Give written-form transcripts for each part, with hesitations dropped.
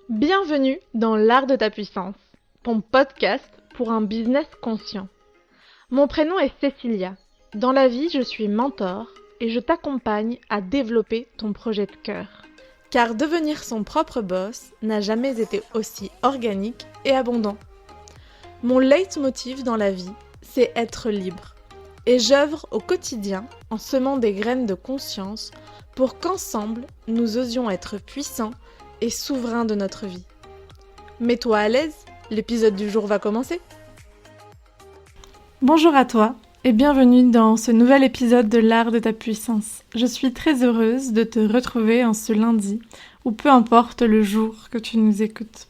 Bienvenue dans l'art de ta puissance, ton podcast pour un business conscient. Mon prénom est Cécilia. Dans la vie, je suis mentor et je t'accompagne à développer ton projet de cœur. Car devenir son propre boss n'a jamais été aussi organique et abondant. Mon leitmotiv dans la vie, c'est être libre. Et j'œuvre au quotidien en semant des graines de conscience pour qu'ensemble, nous osions être puissants et souverains de notre vie. Mets-toi à l'aise, l'épisode du jour va commencer. Bonjour à toi et bienvenue dans ce nouvel épisode de l'art de ta puissance. Je suis très heureuse de te retrouver en ce lundi, ou peu importe le jour que tu nous écoutes.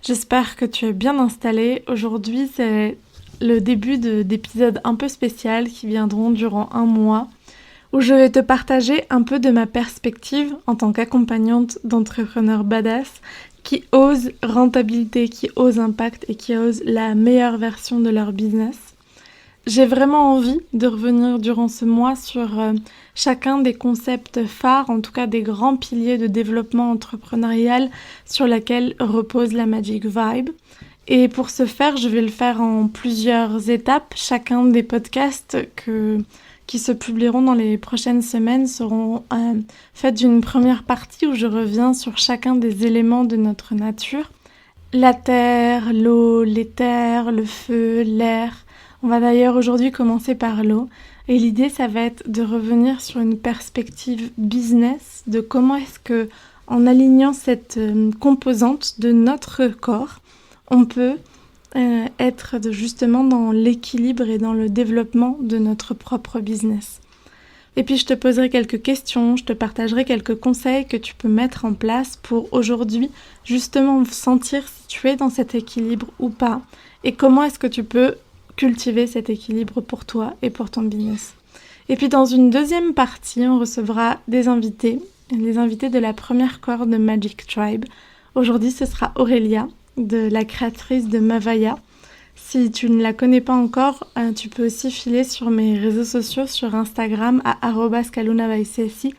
J'espère que tu es bien installé. Aujourd'hui, c'est le début d'épisodes un peu spéciaux qui viendront durant un mois, où je vais te partager un peu de ma perspective en tant qu'accompagnante d'entrepreneurs badass qui osent rentabilité, qui osent impact et qui osent la meilleure version de leur business. J'ai vraiment envie de revenir durant ce mois sur chacun des concepts phares, en tout cas des grands piliers de développement entrepreneurial sur lesquels repose la Magic Vibe. Et pour ce faire, je vais le faire en plusieurs étapes. Chacun des podcasts qui se publieront dans les prochaines semaines seront faits d'une première partie où je reviens sur chacun des éléments de notre nature. La terre, l'eau, l'éther, le feu, l'air. On va d'ailleurs aujourd'hui commencer par l'eau. Et l'idée, ça va être de revenir sur une perspective business, de comment est-ce que, en alignant cette composante de notre corps, on peut être justement dans l'équilibre et dans le développement de notre propre business. Et puis je te poserai quelques questions, je te partagerai quelques conseils que tu peux mettre en place pour aujourd'hui justement sentir si tu es dans cet équilibre ou pas et comment est-ce que tu peux cultiver cet équilibre pour toi et pour ton business. Et puis dans une deuxième partie, on recevra des invités, les invités de la première cohorte de Magic Tribe. Aujourd'hui, ce sera Aurélia, de la créatrice de Mavaya. Si tu ne la connais pas encore, tu peux aussi filer sur mes réseaux sociaux, sur Instagram à @kalunavaicsi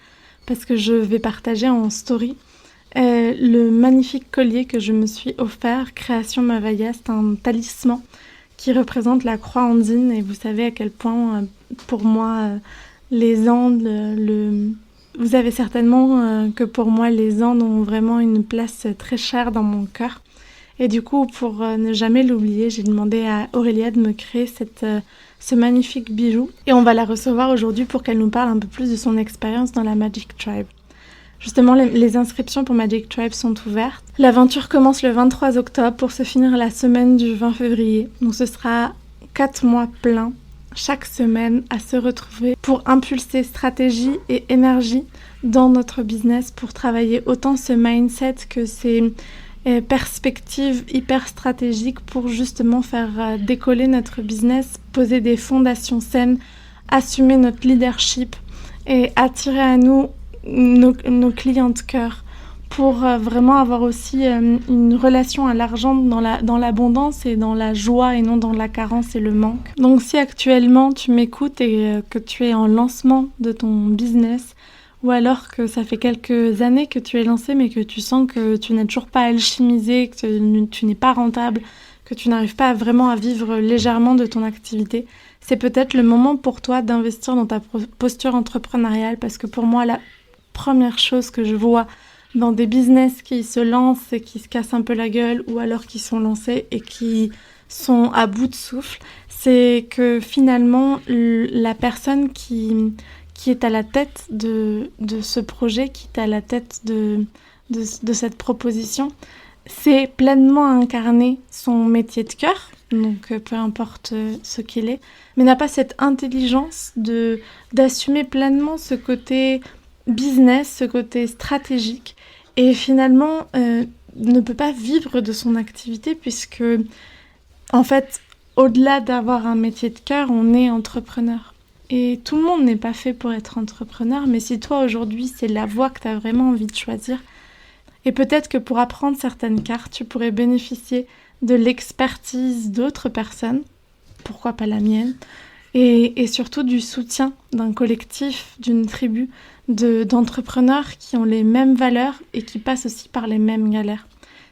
parce que je vais partager en story le magnifique collier que je me suis offert, Création Mavaya. C'est un talisman qui représente la croix andine et vous savez à quel point pour moi les Andes, vous savez certainement que pour moi les Andes ont vraiment une place très chère dans mon cœur. Et du coup, pour ne jamais l'oublier, j'ai demandé à Aurélia de me créer ce magnifique bijou. Et on va la recevoir aujourd'hui pour qu'elle nous parle un peu plus de son expérience dans la Magic Tribe. Justement, les inscriptions pour Magic Tribe sont ouvertes. L'aventure commence le 23 octobre pour se finir la semaine du 20 février. Donc ce sera 4 mois pleins, chaque semaine, à se retrouver pour impulser stratégie et énergie dans notre business, pour travailler autant ce mindset que ces perspective hyper stratégique pour justement faire décoller notre business, poser des fondations saines, assumer notre leadership et attirer à nous nos clients de cœur pour vraiment avoir aussi une relation à l'argent dans l'abondance et dans la joie et non dans la carence et le manque. Donc si actuellement tu m'écoutes et que tu es en lancement de ton business, ou alors que ça fait quelques années que tu es lancé mais que tu sens que tu n'as toujours pas alchimisé, que tu n'es pas rentable, que tu n'arrives pas vraiment à vivre légèrement de ton activité, c'est peut-être le moment pour toi d'investir dans ta posture entrepreneuriale, parce que pour moi, la première chose que je vois dans des business qui se lancent et qui se cassent un peu la gueule, ou alors qui sont lancés et qui sont à bout de souffle, c'est que finalement, la personne qui est à la tête de ce projet, qui est à la tête de cette proposition, c'est pleinement incarner son métier de cœur, donc peu importe ce qu'il est, mais n'a pas cette intelligence d'assumer pleinement ce côté business, ce côté stratégique, et finalement ne peut pas vivre de son activité, puisque en fait, au-delà d'avoir un métier de cœur, on est entrepreneur. Et tout le monde n'est pas fait pour être entrepreneur, mais si toi aujourd'hui c'est la voie que tu as vraiment envie de choisir, et peut-être que pour apprendre certaines cartes, tu pourrais bénéficier de l'expertise d'autres personnes, pourquoi pas la mienne, et surtout du soutien d'un collectif, d'une tribu d'entrepreneurs qui ont les mêmes valeurs et qui passent aussi par les mêmes galères.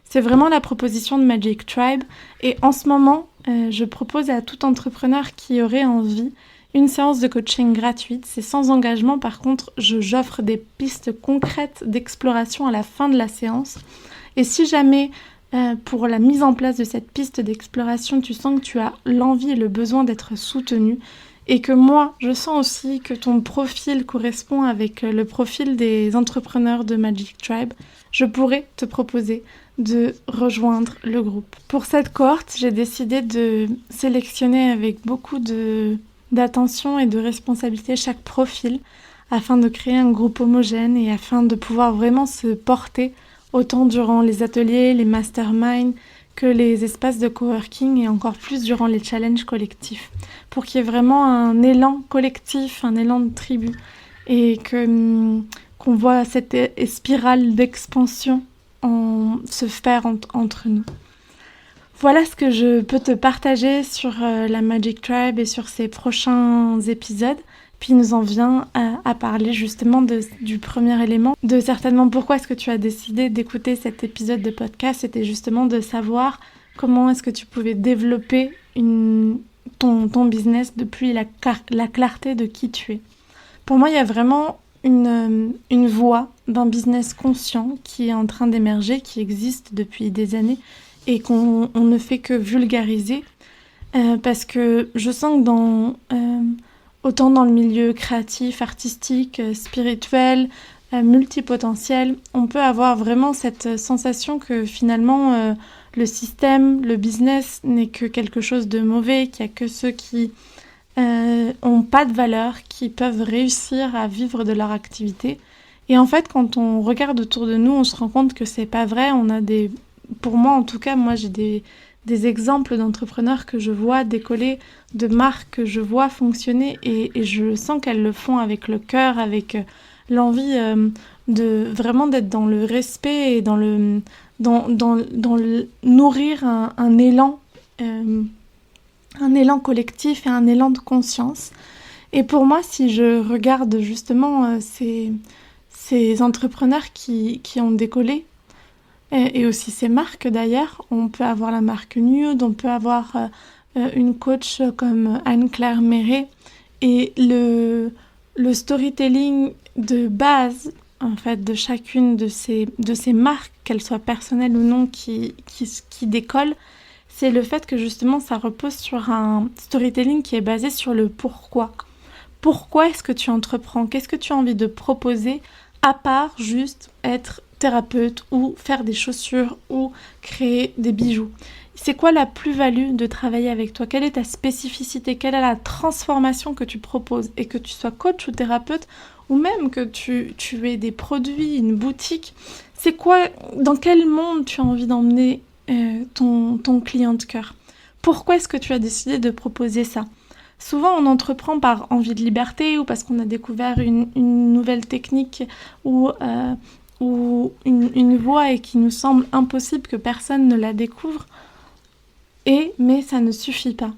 C'est vraiment la proposition de Magic Tribe. Et en ce moment, je propose à tout entrepreneur qui aurait envie une séance de coaching gratuite. C'est sans engagement. Par contre, j'offre des pistes concrètes d'exploration à la fin de la séance. Et si jamais, pour la mise en place de cette piste d'exploration, tu sens que tu as l'envie et le besoin d'être soutenu, et que moi, je sens aussi que ton profil correspond avec le profil des entrepreneurs de Magic Tribe, je pourrais te proposer de rejoindre le groupe. Pour cette cohorte, j'ai décidé de sélectionner avec beaucoup d'attention et de responsabilité chaque profil afin de créer un groupe homogène et afin de pouvoir vraiment se porter autant durant les ateliers, les masterminds, que les espaces de coworking et encore plus durant les challenges collectifs, pour qu'il y ait vraiment un élan collectif, un élan de tribu, et qu'on voit cette spirale d'expansion se faire entre nous. Voilà ce que je peux te partager sur la Magic Tribe et sur ces prochains épisodes. Puis nous en vient à parler justement du premier élément, de certainement pourquoi est-ce que tu as décidé d'écouter cet épisode de podcast. C'était justement de savoir comment est-ce que tu pouvais développer ton business depuis la clarté de qui tu es. Pour moi, il y a vraiment une voie d'un business conscient qui est en train d'émerger, qui existe depuis des années et qu'on ne fait que vulgariser parce que je sens que autant dans le milieu créatif, artistique, spirituel, multipotentiel, on peut avoir vraiment cette sensation que finalement le système, le business n'est que quelque chose de mauvais, qu'il n'y a que ceux qui ont pas de valeur, qui peuvent réussir à vivre de leur activité. Et en fait, quand on regarde autour de nous, on se rend compte que c'est pas vrai. Pour moi en tout cas, j'ai des exemples d'entrepreneurs que je vois décoller, de marques que je vois fonctionner et je sens qu'elles le font avec le cœur, avec l'envie de vraiment d'être dans le respect et dans le nourrir un élan collectif et un élan de conscience. Et pour moi, si je regarde justement ces entrepreneurs qui ont décollé, et aussi ces marques d'ailleurs, on peut avoir la marque Nude, on peut avoir une coach comme Anne-Claire Méret, et le storytelling de base en fait de chacune de ces marques, qu'elles soient personnelles ou non, qui décollent, c'est le fait que justement ça repose sur un storytelling qui est basé sur le pourquoi. Pourquoi est-ce que tu entreprends? Qu'est-ce que tu as envie de proposer à part juste être thérapeute ou faire des chaussures ou créer des bijoux? C'est quoi la plus-value de travailler avec toi? Quelle est ta spécificité? Quelle est la transformation que tu proposes? Et que tu sois coach ou thérapeute, ou même que tu aies des produits, une boutique, c'est quoi, dans quel monde tu as envie d'emmener ton client de cœur? Pourquoi est-ce que tu as décidé de proposer ça? Souvent, on entreprend par envie de liberté ou parce qu'on a découvert une nouvelle technique ou une voie et qui nous semble impossible que personne ne la découvre. Mais ça ne suffit pas.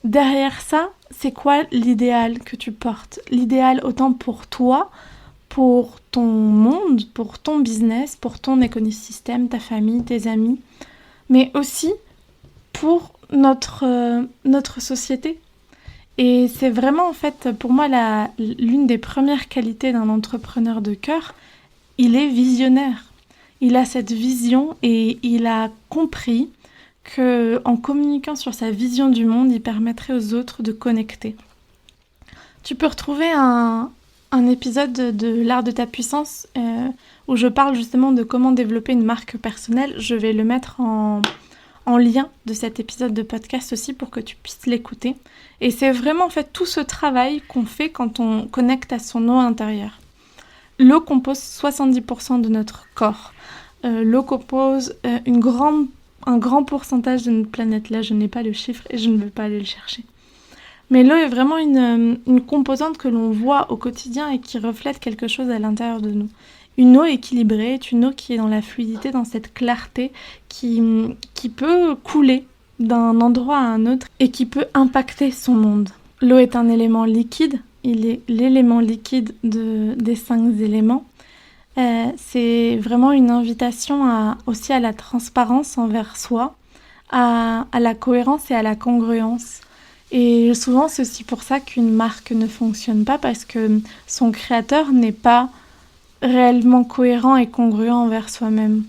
Derrière ça, c'est quoi l'idéal que tu portes? L'idéal autant pour toi, pour ton monde, pour ton business, pour ton écosystème, ta famille, tes amis, mais aussi pour notre société. Et c'est vraiment en fait pour moi l'une des premières qualités d'un entrepreneur de cœur. Il est visionnaire. Il a cette vision et il a compris qu'en communiquant sur sa vision du monde, il permettrait aux autres de connecter. Tu peux retrouver un épisode de l'art de ta puissance où je parle justement de comment développer une marque personnelle. Je vais le mettre en lien de cet épisode de podcast aussi pour que tu puisses l'écouter. Et c'est vraiment en fait tout ce travail qu'on fait quand on connecte à son eau intérieure. L'eau compose 70% de notre corps. L'eau compose un grand pourcentage de notre planète. Là, je n'ai pas le chiffre et je ne veux pas aller le chercher. Mais l'eau est vraiment une composante que l'on voit au quotidien et qui reflète quelque chose à l'intérieur de nous. Une eau équilibrée est une eau qui est dans la fluidité, dans cette clarté, qui peut couler d'un endroit à un autre et qui peut impacter son monde. L'eau est un élément liquide. Il est l'élément liquide des 5 éléments. C'est vraiment une invitation aussi à la transparence envers soi, à la cohérence et à la congruence. Et souvent, c'est aussi pour ça qu'une marque ne fonctionne pas, parce que son créateur n'est pas réellement cohérent et congruent envers soi-même.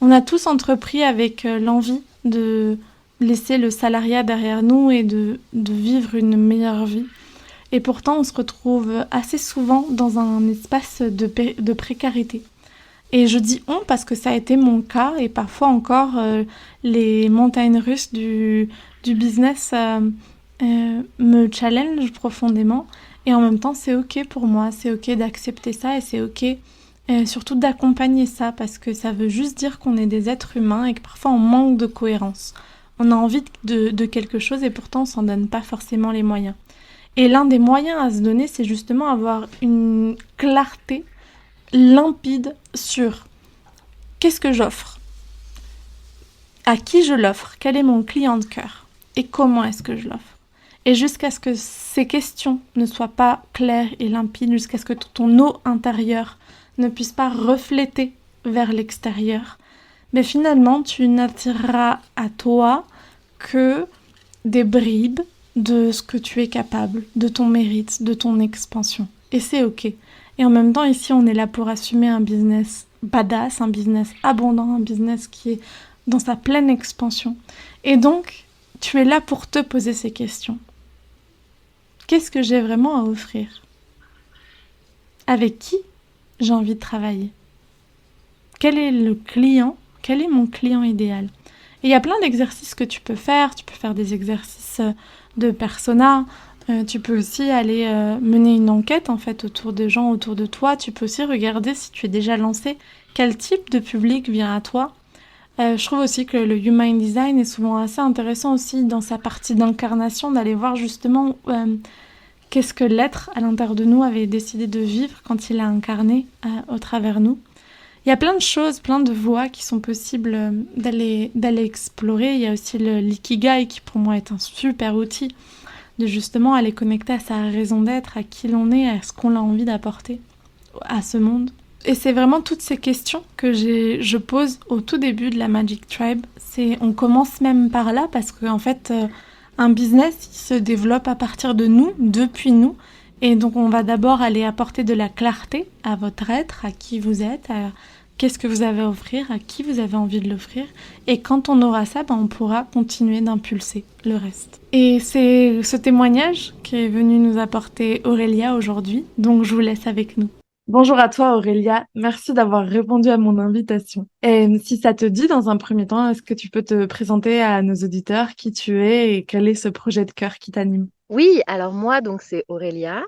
On a tous entrepris avec l'envie de laisser le salariat derrière nous et de vivre une meilleure vie. Et pourtant, on se retrouve assez souvent dans un espace de précarité. Et je dis on parce que ça a été mon cas, et parfois encore les montagnes russes du business me challenge profondément. Et en même temps, c'est ok pour moi, c'est ok d'accepter ça, et c'est ok surtout d'accompagner ça, parce que ça veut juste dire qu'on est des êtres humains et que parfois on manque de cohérence. On a envie de quelque chose et pourtant on s'en donne pas forcément les moyens. Et l'un des moyens à se donner, c'est justement avoir une clarté limpide sur qu'est-ce que j'offre, à qui je l'offre, quel est mon client de cœur et comment est-ce que je l'offre. Et jusqu'à ce que ces questions ne soient pas claires et limpides, jusqu'à ce que ton eau intérieure ne puisse pas refléter vers l'extérieur, mais finalement tu n'attireras à toi que des bribes de ce que tu es capable, de ton mérite, de ton expansion. Et c'est ok. Et en même temps, ici, on est là pour assumer un business badass, un business abondant, un business qui est dans sa pleine expansion. Et donc, tu es là pour te poser ces questions. Qu'est-ce que j'ai vraiment à offrir? Avec qui j'ai envie de travailler? Quel est le client? Quel est mon client idéal? Et il y a plein d'exercices que tu peux faire. Tu peux faire des exercices de persona. Tu peux aussi aller mener une enquête en fait autour des gens autour de toi. Tu peux aussi regarder, si tu es déjà lancé, quel type de public vient à toi. Je trouve aussi que le Human Design est souvent assez intéressant aussi dans sa partie d'incarnation, d'aller voir justement qu'est-ce que l'être à l'intérieur de nous avait décidé de vivre quand il a incarné au travers nous. Il y a plein de choses, plein de voies qui sont possibles d'aller explorer. Il y a aussi l'ikigai qui pour moi est un super outil de justement aller connecter à sa raison d'être, à qui l'on est, à ce qu'on a envie d'apporter à ce monde. Et c'est vraiment toutes ces questions que je pose au tout début de la Magic Tribe. On commence même par là parce qu'en fait, un business il se développe à partir de nous, depuis nous. Et donc on va d'abord aller apporter de la clarté à votre être, à qui vous êtes, à qu'est-ce que vous avez à offrir, à qui vous avez envie de l'offrir. Et quand on aura ça, on pourra continuer d'impulser le reste. Et c'est ce témoignage qui est venu nous apporter Aurélia aujourd'hui, donc je vous laisse avec nous. Bonjour à toi Aurélia, merci d'avoir répondu à mon invitation. Et si ça te dit, dans un premier temps, est-ce que tu peux te présenter à nos auditeurs qui tu es et quel est ce projet de cœur qui t'anime? Oui, alors moi, donc c'est Aurélia.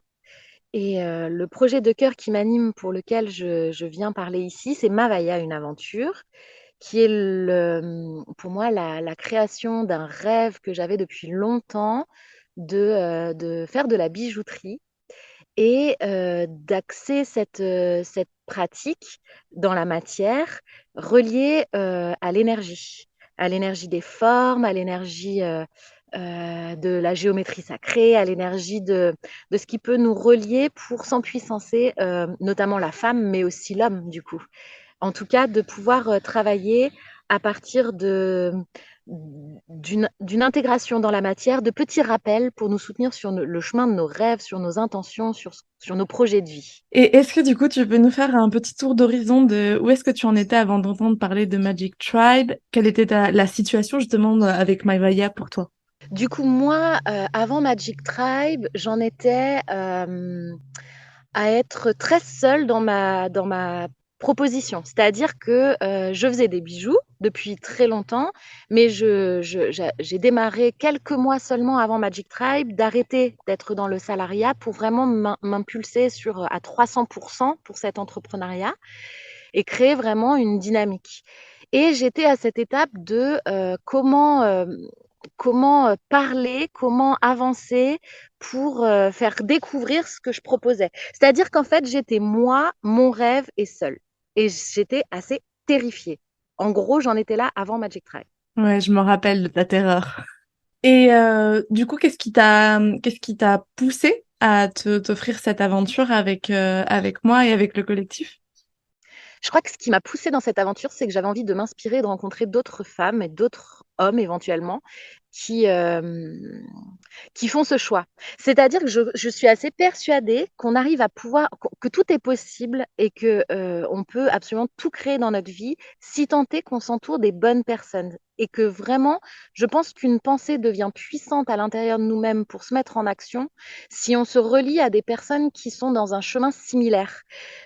Et le projet de cœur qui m'anime, pour lequel je viens parler ici, c'est Mavaya, une aventure, qui est pour moi la création d'un rêve que j'avais depuis longtemps de faire de la bijouterie et d'axer cette pratique dans la matière reliée à l'énergie des formes, à l'énergie de la géométrie sacrée, à l'énergie de ce qui peut nous relier pour s'empuissancer, notamment la femme, mais aussi l'homme, du coup. En tout cas, de pouvoir travailler à partir d'une intégration dans la matière, de petits rappels pour nous soutenir sur le chemin de nos rêves, sur nos intentions, sur nos projets de vie. Et est-ce que du coup tu peux nous faire un petit tour d'horizon de où est-ce que tu en étais avant d'entendre parler de Magic Tribe? Quelle était la situation justement avec Maivaya pour toi? Du coup, moi, avant Magic Tribe, j'en étais à être très seule dans ma proposition. C'est-à-dire que je faisais des bijoux depuis très longtemps, mais j'ai démarré quelques mois seulement avant Magic Tribe d'arrêter d'être dans le salariat pour vraiment m'impulser à 300% pour cet entrepreneuriat et créer vraiment une dynamique. Et j'étais à cette étape de comment parler, comment avancer pour faire découvrir ce que je proposais. C'est-à-dire qu'en fait, j'étais moi, mon rêve et seule. Et j'étais assez terrifiée. En gros, j'en étais là avant Magic Tribe. Ouais, je me rappelle de ta terreur. Et du coup, qu'est-ce qui t'a poussé à t'offrir cette aventure avec moi et avec le collectif? Je crois que ce qui m'a poussée dans cette aventure, c'est que j'avais envie de m'inspirer et de rencontrer d'autres femmes et d'autres hommes éventuellement qui, qui font ce choix. C'est-à-dire que je suis assez persuadée qu'on arrive à pouvoir, que tout est possible et que on peut absolument tout créer dans notre vie si tant est qu'on s'entoure des bonnes personnes. Et que vraiment, je pense qu'une pensée devient puissante à l'intérieur de nous-mêmes pour se mettre en action si on se relie à des personnes qui sont dans un chemin similaire.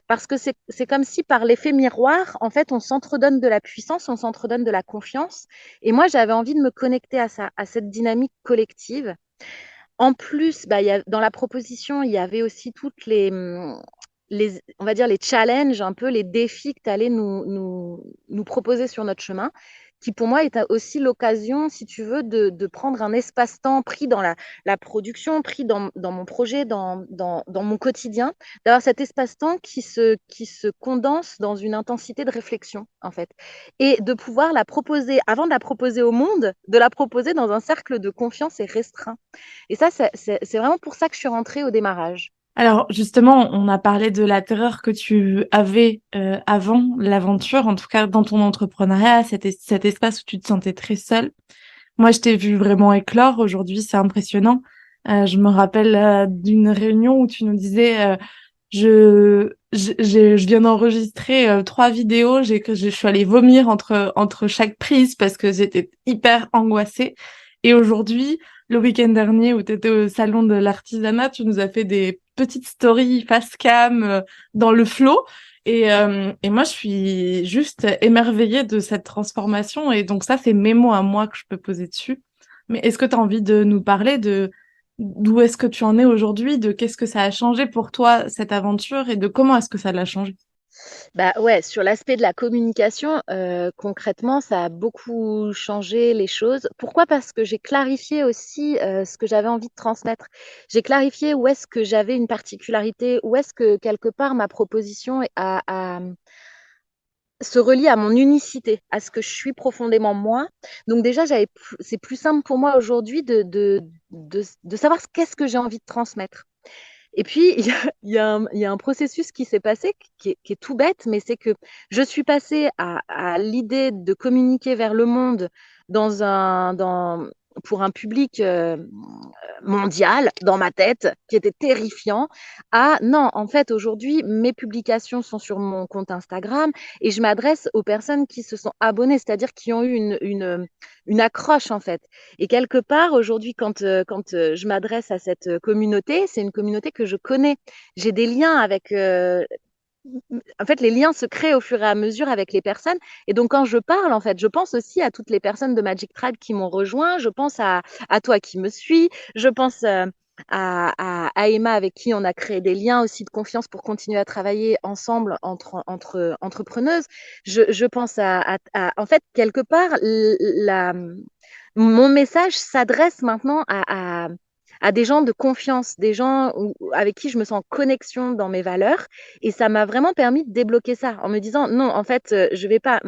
Parce que c'est comme si par l'effet miroir, en fait, on s'entredonne de la puissance, on s'entredonne de la confiance. Et moi, j'avais envie de me connecter à ça, à cette dynamique collective. En plus, bah, dans la proposition, il y avait aussi toutes on va dire les challenges, un peu les défis que tu allais nous proposer sur notre chemin, qui pour moi est aussi l'occasion, si tu veux, de prendre un espace-temps pris dans la production, pris dans mon projet, dans mon quotidien, d'avoir cet espace-temps qui se condense dans une intensité de réflexion, en fait, et de pouvoir la proposer, avant de la proposer au monde, de la proposer dans un cercle de confiance et restreint. Et ça, c'est vraiment pour ça que je suis rentrée au démarrage. Alors justement, on a parlé de la terreur que tu avais avant l'aventure, en tout cas dans ton entrepreneuriat, cet espace où tu te sentais très seule. Moi, je t'ai vu vraiment éclore aujourd'hui, c'est impressionnant. Je me rappelle d'une réunion où tu nous disais, je viens d'enregistrer 3 vidéos, je suis allée vomir entre chaque prise parce que j'étais hyper angoissée. Et aujourd'hui, le week-end dernier où tu étais au salon de l'artisanat, tu nous as fait des petites stories face cam dans le flow. Et moi, je suis juste émerveillée de cette transformation. Et donc ça, c'est mes mots à moi que je peux poser dessus. Mais est-ce que tu as envie de nous parler de d'où est-ce que tu en es aujourd'hui, de qu'est-ce que ça a changé pour toi, cette aventure, et de comment est-ce que ça l'a changé? Bah ouais, sur l'aspect de la communication, concrètement, ça a beaucoup changé les choses. Pourquoi? Parce que j'ai clarifié aussi ce que j'avais envie de transmettre. J'ai clarifié où est-ce que j'avais une particularité, où est-ce que quelque part ma proposition se relie à mon unicité, à ce que je suis profondément moi. Donc déjà, c'est plus simple pour moi aujourd'hui de savoir qu'est-ce que j'ai envie de transmettre. Et puis, il y a un processus qui s'est passé qui est tout bête, mais c'est que je suis passée à l'idée de communiquer vers le monde pour un public mondial dans ma tête, qui était terrifiant, à non, en fait, aujourd'hui, mes publications sont sur mon compte Instagram et je m'adresse aux personnes qui se sont abonnées, c'est-à-dire qui ont eu une accroche, en fait. Et quelque part, aujourd'hui, quand je m'adresse à cette communauté, c'est une communauté que je connais. J'ai des liens avec. En fait, les liens se créent au fur et à mesure avec les personnes. Et donc, quand je parle, en fait, je pense aussi à toutes les personnes de Magic Tribe qui m'ont rejoint. Je pense à toi qui me suis. Je pense à Emma avec qui on a créé des liens aussi de confiance pour continuer à travailler ensemble entre entrepreneuses. Je pense en fait, quelque part, mon message s'adresse maintenant à des gens de confiance, des gens avec qui je me sens en connexion dans mes valeurs. Et ça m'a vraiment permis de débloquer ça en me disant non, en fait, je vais pas,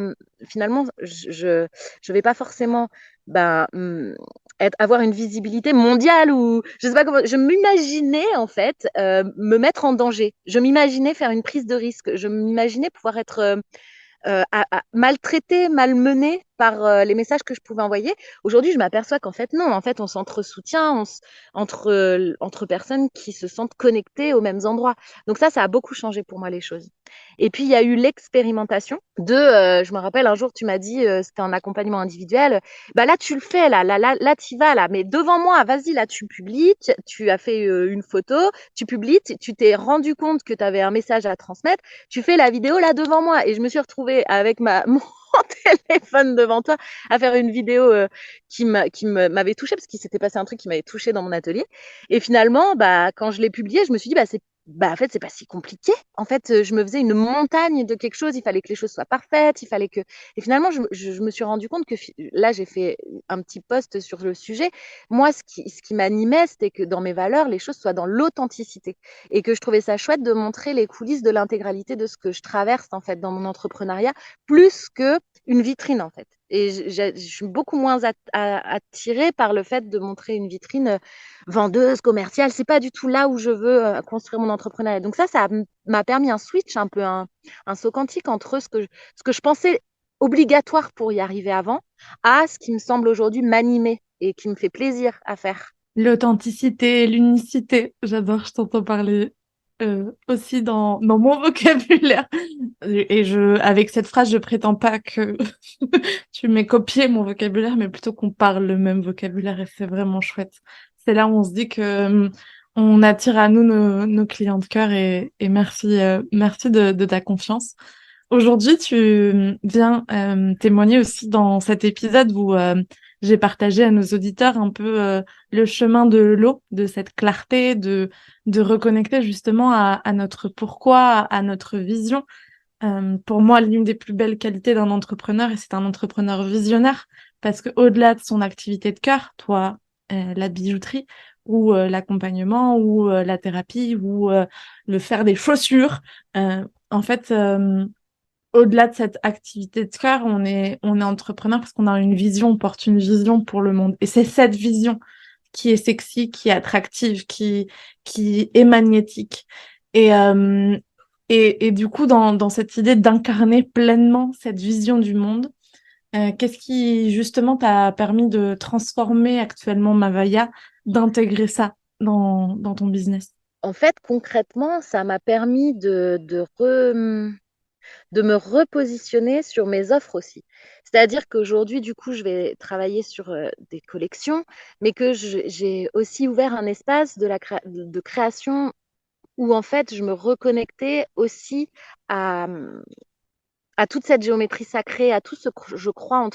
finalement, je vais pas forcément ben, avoir une visibilité mondiale ou je sais pas comment. Je m'imaginais en fait me mettre en danger. Je m'imaginais faire une prise de risque. Je m'imaginais pouvoir être maltraitée, malmenée par les messages que je pouvais envoyer. Aujourd'hui, je m'aperçois qu'en fait, non. En fait, on s'entre-soutient entre personnes qui se sentent connectées aux mêmes endroits. Donc ça a beaucoup changé pour moi les choses. Et puis, il y a eu l'expérimentation je me rappelle un jour, tu m'as dit, c'était un accompagnement individuel, bah là, tu le fais, là, tu vas, là, mais devant moi, vas-y, là, tu publies, tu as fait une photo, tu publies, tu t'es rendu compte que tu avais un message à transmettre, tu fais la vidéo là devant moi. Et je me suis retrouvée avec mon téléphone devant toi à faire une vidéo m'avait touchée parce qu'il s'était passé un truc qui m'avait touchée dans mon atelier. Et finalement, bah, quand je l'ai publié, je me suis dit, en fait, c'est pas si compliqué. En fait, je me faisais une montagne de quelque chose. Il fallait que les choses soient parfaites. Il fallait que. Et finalement, je me suis rendu compte que là, j'ai fait un petit post sur le sujet. Moi, ce qui m'animait, c'était que dans mes valeurs, les choses soient dans l'authenticité et que je trouvais ça chouette de montrer les coulisses de l'intégralité de ce que je traverse en fait dans mon entrepreneuriat, plus que une vitrine en fait. Et je suis beaucoup moins attirée par le fait de montrer une vitrine vendeuse, commerciale. C'est pas du tout là où je veux construire mon entrepreneuriat. Donc ça m'a permis un switch, un peu un saut quantique entre ce que je pensais obligatoire pour y arriver avant à ce qui me semble aujourd'hui m'animer et qui me fait plaisir à faire. L'authenticité, l'unicité, j'adore, je t'entends parler aussi dans mon vocabulaire. Avec cette phrase, je prétends pas que tu m'aies copié mon vocabulaire, mais plutôt qu'on parle le même vocabulaire et c'est vraiment chouette. C'est là où on se dit que on attire à nous nos clients de cœur et merci, merci de ta confiance. Aujourd'hui, tu viens témoigner aussi dans cet épisode où j'ai partagé à nos auditeurs un peu le chemin de l'eau, de cette clarté, de reconnecter justement à notre pourquoi, à notre vision. Pour moi, l'une des plus belles qualités d'un entrepreneur, et c'est un entrepreneur visionnaire, parce que au-delà de son activité de cœur, toi, la bijouterie, ou l'accompagnement, ou la thérapie, ou le faire des chaussures, en fait, au-delà de cette activité de cœur, on est entrepreneur parce qu'on a une vision, on porte une vision pour le monde. Et c'est cette vision qui est sexy, qui est attractive, qui est magnétique. Et, euh, et du coup, dans cette idée d'incarner pleinement cette vision du monde, qu'est-ce qui justement t'a permis de transformer actuellement Mavaya, d'intégrer ça dans ton business? En fait, concrètement, ça m'a permis de me repositionner sur mes offres aussi. C'est-à-dire qu'aujourd'hui, du coup, je vais travailler sur des collections, mais que j'ai aussi ouvert un espace de création où en fait, je me reconnectais aussi à, à toute cette géométrie sacrée, à tout ce que je crois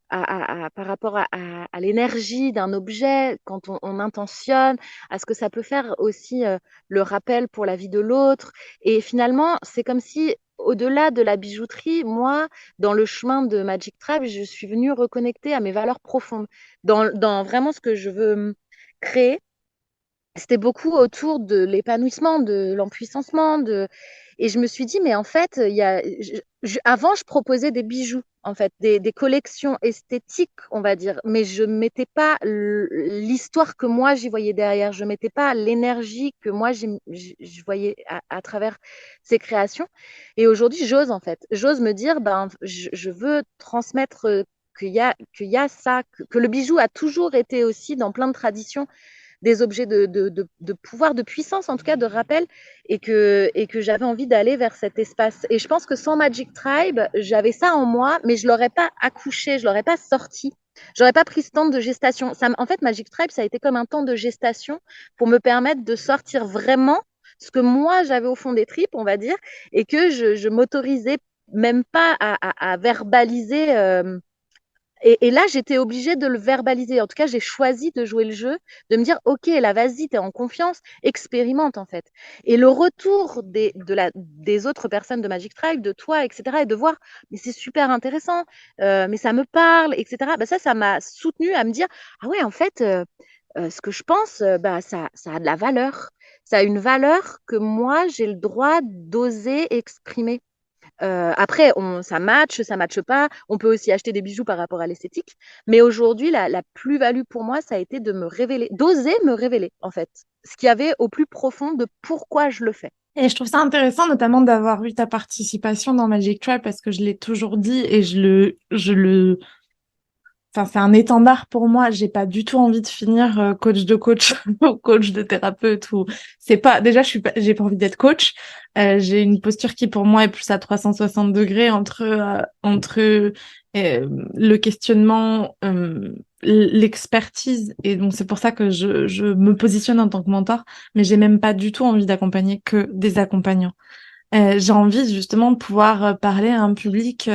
par rapport à l'énergie d'un objet, quand on intentionne, à ce que ça peut faire aussi le rappel pour la vie de l'autre. Et finalement, c'est comme si, au-delà de la bijouterie, moi, dans le chemin de Magic Tribe, je suis venue reconnecter à mes valeurs profondes, dans vraiment ce que je veux créer. C'était beaucoup autour de l'épanouissement, de l'empuissancement, et je me suis dit, mais en fait, avant, je proposais des bijoux, en fait, des collections esthétiques, on va dire, mais je ne mettais pas l'histoire que moi j'y voyais derrière, je ne mettais pas l'énergie que moi je voyais à travers ces créations. Et aujourd'hui, j'ose, en fait, j'ose me dire, ben, je veux transmettre qu'il y a ça, que le bijou a toujours été aussi dans plein de traditions des objets de pouvoir, de puissance, en tout cas de rappel, et que j'avais envie d'aller vers cet espace. Et je pense que sans Magic Tribe, j'avais ça en moi, mais je ne l'aurais pas accouché, je ne l'aurais pas sorti. J'aurais pas pris ce temps de gestation. En fait, Magic Tribe, ça a été comme un temps de gestation pour me permettre de sortir vraiment ce que moi j'avais au fond des tripes, on va dire, et que je m'autorisais même pas à verbaliser. Et là, j'étais obligée de le verbaliser. En tout cas, j'ai choisi de jouer le jeu, de me dire, OK, là, vas-y, t'es en confiance, expérimente, en fait. Et le retour des autres personnes de Magic Tribe, de toi, etc., et de voir, mais c'est super intéressant, mais ça me parle, etc., bah, ça m'a soutenue à me dire, ah ouais, en fait, ce que je pense, bah, ça a de la valeur. Ça a une valeur que moi, j'ai le droit d'oser exprimer. Après, ça matche pas. On peut aussi acheter des bijoux par rapport à l'esthétique. Mais aujourd'hui, la plus-value pour moi, ça a été de me révéler, d'oser me révéler, en fait. Ce qu'il y avait au plus profond de pourquoi je le fais. Et je trouve ça intéressant, notamment d'avoir eu ta participation dans Magic Tribe parce que je l'ai toujours dit et enfin, c'est un étendard pour moi. J'ai pas du tout envie de finir coach de coach ou coach de thérapeute ou c'est pas, déjà, j'ai pas envie d'être coach. J'ai une posture qui pour moi est plus à 360 degrés entre le questionnement, l'expertise et donc c'est pour ça que je me positionne en tant que mentor, mais j'ai même pas du tout envie d'accompagner que des accompagnants. J'ai envie justement de pouvoir parler à un public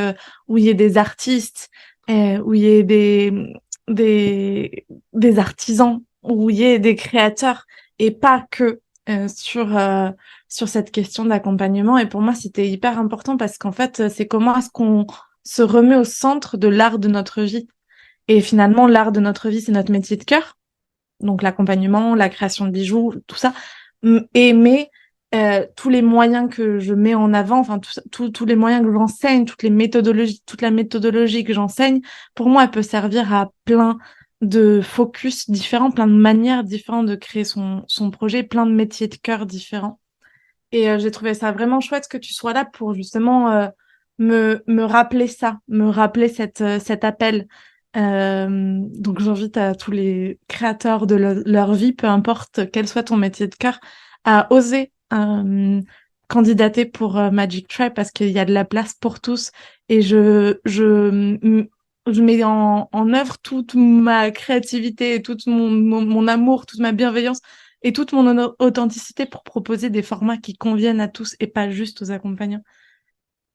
où il y ait des artistes, où il y ait des, des artisans, où il y ait des créateurs, et pas que sur cette question d'accompagnement. Et pour moi, c'était hyper important parce qu'en fait, c'est comment est-ce qu'on se remet au centre de l'art de notre vie. Et finalement, l'art de notre vie, c'est notre métier de cœur. Donc l'accompagnement, la création de bijoux, tout ça. Mais tous les moyens que je mets en avant, enfin tous les moyens que j'enseigne, toutes les méthodologies, toute la méthodologie que j'enseigne, pour moi, elle peut servir à plein de focus différents, plein de manières différentes de créer son projet, plein de métiers de cœur différents. Et j'ai trouvé ça vraiment chouette que tu sois là pour justement me rappeler ça, me rappeler cet appel. Donc j'invite à tous les créateurs de leur vie, peu importe quel soit ton métier de cœur, à oser candidater pour Magic Tribe parce qu'il y a de la place pour tous. Et je mets en œuvre toute ma créativité, tout mon amour, toute ma bienveillance et toute mon authenticité pour proposer des formats qui conviennent à tous et pas juste aux accompagnants.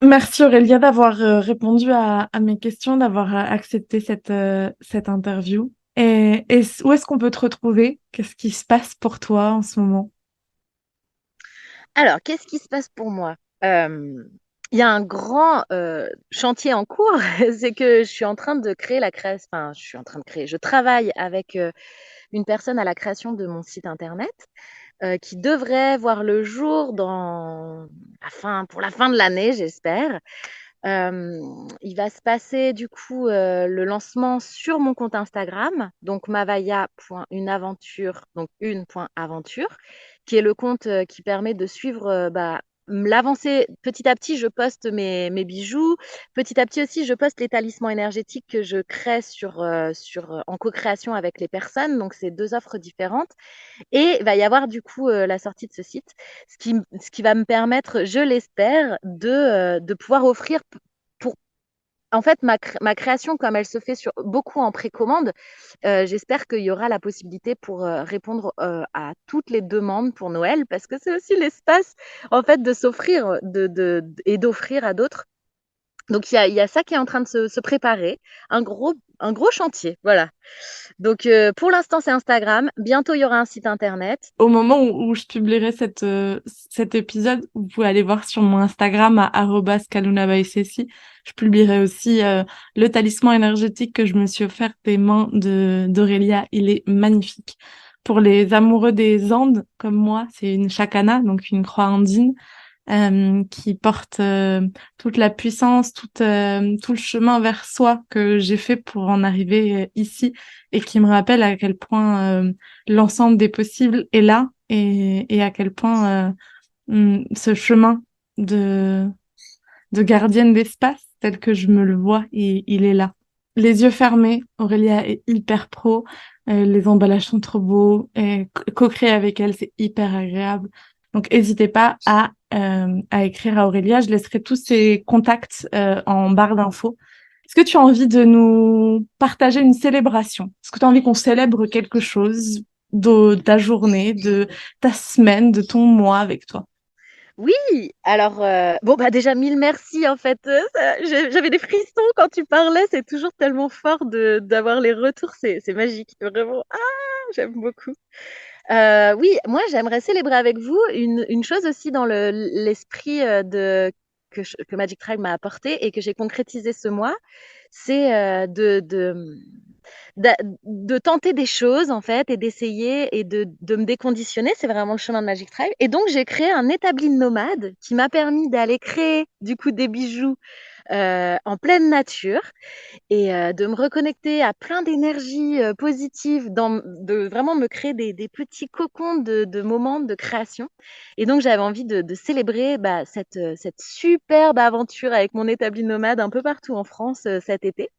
Merci Aurélia d'avoir répondu à mes questions, d'avoir accepté cette interview. Et où est-ce qu'on peut te retrouver? Qu'est-ce qui se passe pour toi en ce moment? Alors, qu'est-ce qui se passe pour moi? Il y a un grand chantier en cours, c'est que je suis en train de créer enfin, je suis en train de créer, je travaille avec une personne à la création de mon site internet qui devrait voir le jour pour la fin de l'année, j'espère. Il va se passer du coup le lancement sur mon compte Instagram, donc mavaya.uneaventure, donc une.aventure, qui est le compte qui permet de suivre l'avancée. Petit à petit, je poste mes bijoux. Petit à petit aussi, je poste les talismans énergétiques que je crée en co-création avec les personnes. Donc, c'est deux offres différentes. Et il va y avoir du coup la sortie de ce site, ce qui va me permettre, je l'espère, de pouvoir offrir pour en fait ma création, comme elle se fait beaucoup en précommande, j'espère qu'il y aura la possibilité pour répondre à toutes les demandes pour Noël, parce que c'est aussi l'espace en fait de s'offrir et d'offrir à d'autres. Donc il y a ça qui est en train de se préparer, un gros chantier, voilà. Donc, pour l'instant, c'est Instagram. Bientôt, il y aura un site internet. Au moment où je publierai cet épisode, vous pouvez aller voir sur mon Instagram à @kalunabaisesi. Je publierai aussi le talisman énergétique que je me suis offert des mains d'Aurélia. Il est magnifique. Pour les amoureux des Andes, comme moi, c'est une chacana, donc une croix andine qui porte toute la puissance, tout le chemin vers soi que j'ai fait pour en arriver ici et qui me rappelle à quel point l'ensemble des possibles est là et à quel point ce chemin de, de gardienne d'espace, tel que je me le vois, il est là. Les yeux fermés, Aurélia est hyper pro, les emballages sont trop beaux, et co-créer avec elle, c'est hyper agréable. Donc, n'hésitez pas à écrire à Aurélia. Je laisserai tous ses contacts en barre d'infos. Est-ce que tu as envie de nous partager une célébration? Est-ce que tu as envie qu'on célèbre quelque chose de ta journée, de ta semaine, de ton mois avec toi? Oui, alors, bon, bah, déjà, mille merci, en fait. J'avais des frissons quand tu parlais. C'est toujours tellement fort d'avoir les retours. C'est magique, vraiment. Ah, j'aime beaucoup. Oui, moi, j'aimerais célébrer avec vous une chose aussi dans l'esprit que Magic Tribe m'a apporté et que j'ai concrétisé ce mois. C'est de tenter des choses en fait et d'essayer et de me déconditionner. C'est vraiment le chemin de Magic Tribe. Et donc, j'ai créé un établi de nomade qui m'a permis d'aller créer du coup des bijoux en pleine nature et de me reconnecter à plein d'énergie positive, de vraiment me créer des petits cocons de moments de création. Et donc, j'avais envie de célébrer cette superbe aventure avec mon établi nomade un peu partout en France cet été.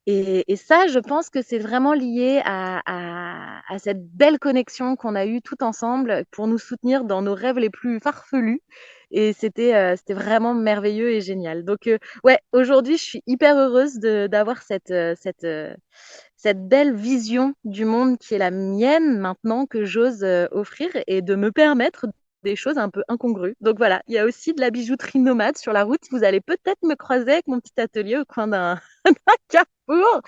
Et ça, je pense que c'est vraiment lié à cette belle connexion qu'on a eue tout ensemble pour nous soutenir dans nos rêves les plus farfelus. Et c'était vraiment merveilleux et génial. Donc, ouais, aujourd'hui, je suis hyper heureuse d'avoir cette belle vision du monde qui est la mienne maintenant, que j'ose offrir et de me permettre des choses un peu incongrues. Donc voilà, il y a aussi de la bijouterie nomade sur la route. Vous allez peut-être me croiser avec mon petit atelier au coin d'un carrefour.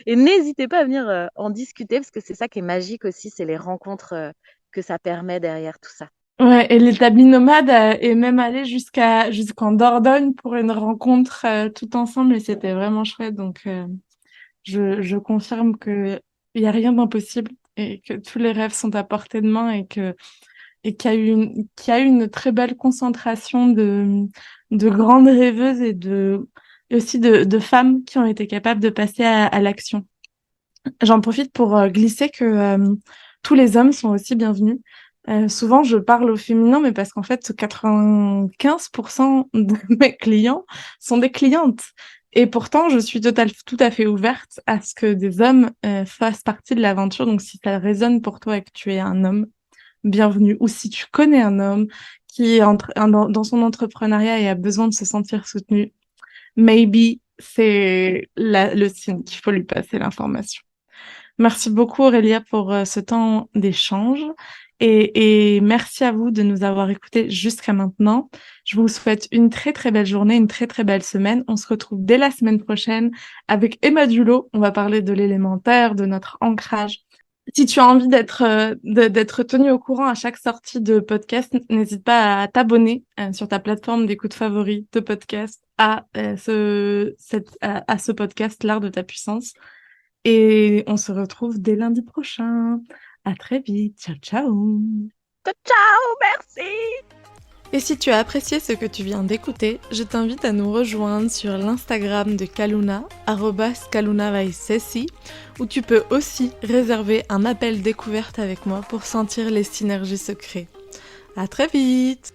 Et n'hésitez pas à venir en discuter parce que c'est ça qui est magique aussi, c'est les rencontres que ça permet derrière tout ça. Ouais, et l'établi nomade est même allé jusqu'en Dordogne pour une rencontre tout ensemble et c'était vraiment chouette. Donc, je confirme que il y a rien d'impossible et que tous les rêves sont à portée de main et que et qui a eu une très belle concentration de grandes rêveuses et aussi de femmes qui ont été capables de passer à l'action. J'en profite pour glisser que tous les hommes sont aussi bienvenus. Souvent, je parle au féminin, mais parce qu'en fait, 95% de mes clients sont des clientes. Et pourtant, je suis tout à fait ouverte à ce que des hommes fassent partie de l'aventure. Donc, si ça résonne pour toi et que tu es un homme, bienvenue. Ou si tu connais un homme qui est dans son entrepreneuriat et a besoin de se sentir soutenu, maybe c'est le signe qu'il faut lui passer l'information. Merci beaucoup Aurélia pour ce temps d'échange et merci à vous de nous avoir écoutés jusqu'à maintenant. Je vous souhaite une très très belle journée, une très très belle semaine. On se retrouve dès la semaine prochaine avec Emma Dulot. On va parler de l'élémentaire, de notre ancrage. Si tu as envie d'être tenu au courant à chaque sortie de podcast, n'hésite pas à t'abonner sur ta plateforme d'écoute favorite de podcast à ce podcast, L'Art de ta puissance. Et on se retrouve dès lundi prochain. À très vite. Ciao, ciao. Ciao, ciao, merci. Et si tu as apprécié ce que tu viens d'écouter, je t'invite à nous rejoindre sur l'Instagram de Kaluna, @KalunaVaisesi, où tu peux aussi réserver un appel découverte avec moi pour sentir les synergies secrètes. À très vite!